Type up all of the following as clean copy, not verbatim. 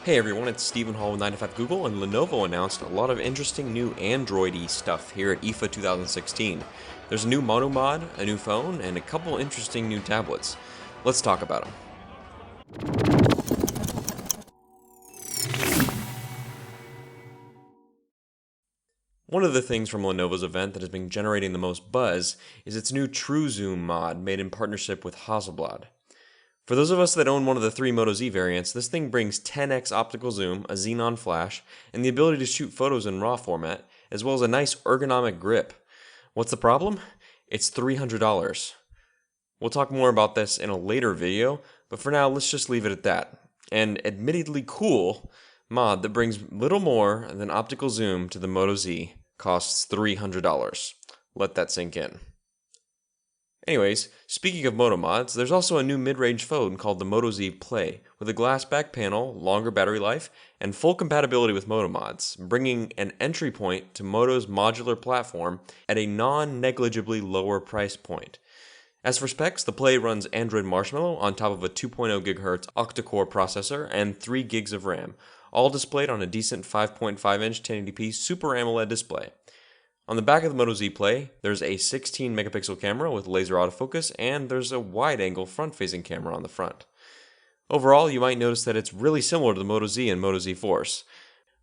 Hey everyone, it's Stephen Hall with 9 to 5 Google, and Lenovo announced a lot of interesting new Android-y stuff here at IFA 2016. There's a new Moto mod, a new phone, and a couple interesting new tablets. Let's talk about them. One of the things from Lenovo's event that has been generating the most buzz is its new True Zoom mod made in partnership with Hasselblad. For those of us that own one of the three Moto Z variants, this thing brings 10x optical zoom, a xenon flash, and the ability to shoot photos in RAW format, as well as a nice ergonomic grip. What's the problem? It's $300. We'll talk more about this in a later video, but for now, let's just leave it at that. An admittedly cool mod that brings little more than optical zoom to the Moto Z costs $300. Let that sink in. Anyways, speaking of Moto mods, there's also a new mid-range phone called the Moto Z Play, with a glass back panel, longer battery life, and full compatibility with Moto mods, bringing an entry point to Moto's modular platform at a non-negligibly lower price point. As for specs, the Play runs Android Marshmallow on top of a 2.0 GHz octa-core processor and 3 gigs of RAM, all displayed on a decent 5.5-inch 1080p Super AMOLED display. On the back of the Moto Z Play, there's a 16 megapixel camera with laser autofocus, and there's a wide-angle front-facing camera on the front. Overall, you might notice that it's really similar to the Moto Z and Moto Z Force.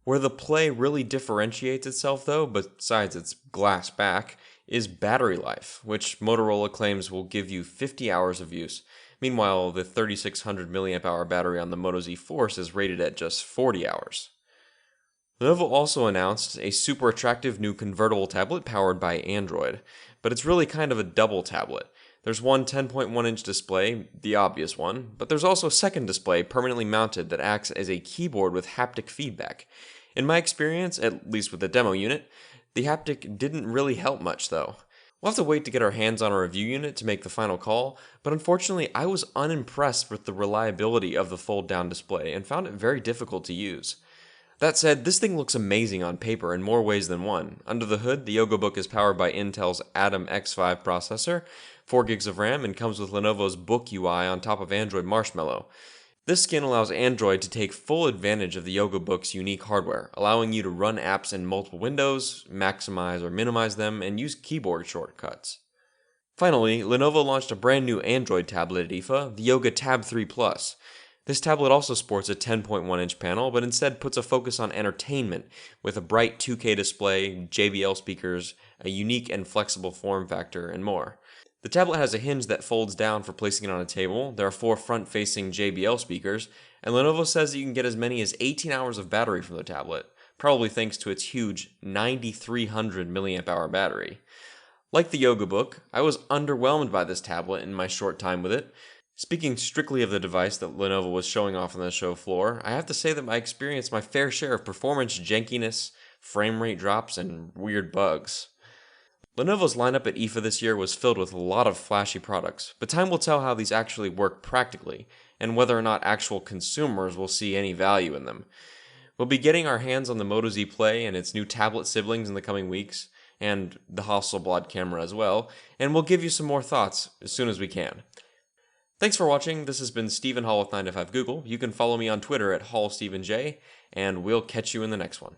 Where the Play really differentiates itself though, besides its glass back, is battery life, which Motorola claims will give you 50 hours of use. Meanwhile, the 3600 mAh battery on the Moto Z Force is rated at just 40 hours. Lenovo also announced a super attractive new convertible tablet powered by Android, but it's really kind of a double tablet. There's one 10.1-inch display, the obvious one, but there's also a second display permanently mounted that acts as a keyboard with haptic feedback. In my experience, at least with the demo unit, the haptic didn't really help much though. We'll have to wait to get our hands on a review unit to make the final call, but unfortunately I was unimpressed with the reliability of the fold-down display and found it very difficult to use. That said, this thing looks amazing on paper in more ways than one. Under the hood, the YogaBook is powered by Intel's Atom X5 processor, 4 gigs of RAM, and comes with Lenovo's Book UI on top of Android Marshmallow. This skin allows Android to take full advantage of the YogaBook's unique hardware, allowing you to run apps in multiple windows, maximize or minimize them, and use keyboard shortcuts. Finally, Lenovo launched a brand new Android tablet at IFA, the Yoga Tab 3 Plus. This tablet also sports a 10.1-inch panel, but instead puts a focus on entertainment with a bright 2K display, JBL speakers, a unique and flexible form factor, and more. The tablet has a hinge that folds down for placing it on a table, there are 4 front-facing JBL speakers, and Lenovo says that you can get as many as 18 hours of battery from the tablet, probably thanks to its huge 9300 mAh battery. Like the YogaBook, I was underwhelmed by this tablet in my short time with it. Speaking strictly of the device that Lenovo was showing off on the show floor, I have to say that I experienced my fair share of performance jankiness, frame rate drops, and weird bugs. Lenovo's lineup at IFA this year was filled with a lot of flashy products, but time will tell how these actually work practically, and whether or not actual consumers will see any value in them. We'll be getting our hands on the Moto Z Play and its new tablet siblings in the coming weeks, and the Hasselblad camera as well, and we'll give you some more thoughts as soon as we can. Thanks for watching. This has been Stephen Hall with 9 to 5 Google. You can follow me on Twitter at HallStephenJ, and we'll catch you in the next one.